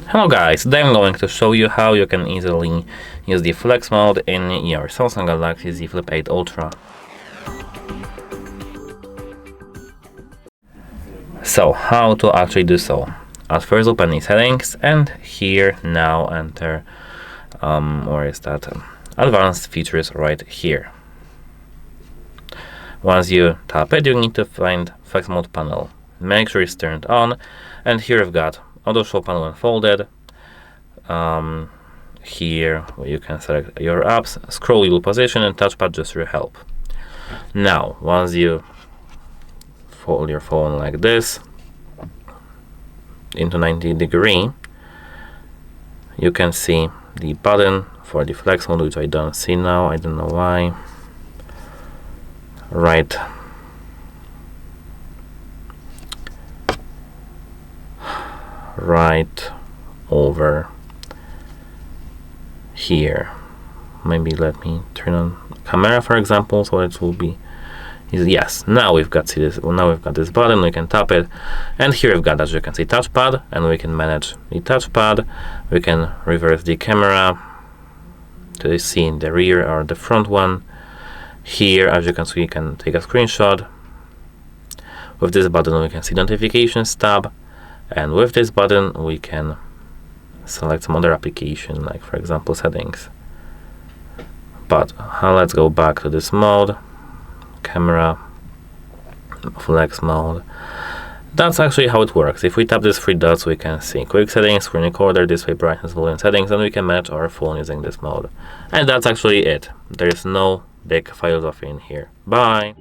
Hello guys, today I'm going to show you how you can easily use the flex mode in your Samsung Galaxy Z Flip 8 Ultra. So, how to actually do so? At first open the settings and here now enter, where is that? Advanced features right here. Once you tap it, you need to find flex mode panel. Make sure it's turned on, and here we've got auto show panel unfolded. Here you can select your apps, scroll wheel position, and touchpad gesture help. Now, once you fold your phone like this into 90°, you can see the button for the flex mode, which I don't see now. I don't know why. Right over here. Maybe let me turn on camera, for example, so it will be easy. Yes, now we've got this button. We can tap it, and here we've got, as you can see, touchpad, and we can manage the touchpad. We can reverse the camera to see in the rear or the front one. Here, as you can see, we can take a screenshot. With this button we can see notifications tab, and with this button we can select some other application, like for example settings. But let's go back to this mode, camera, flex mode. That's actually how it works. If we tap these three dots, we can see quick settings, screen recorder, display brightness, volume settings, and we can manage our phone using this mode. And that's actually it. There is no big philosophy in here. Bye!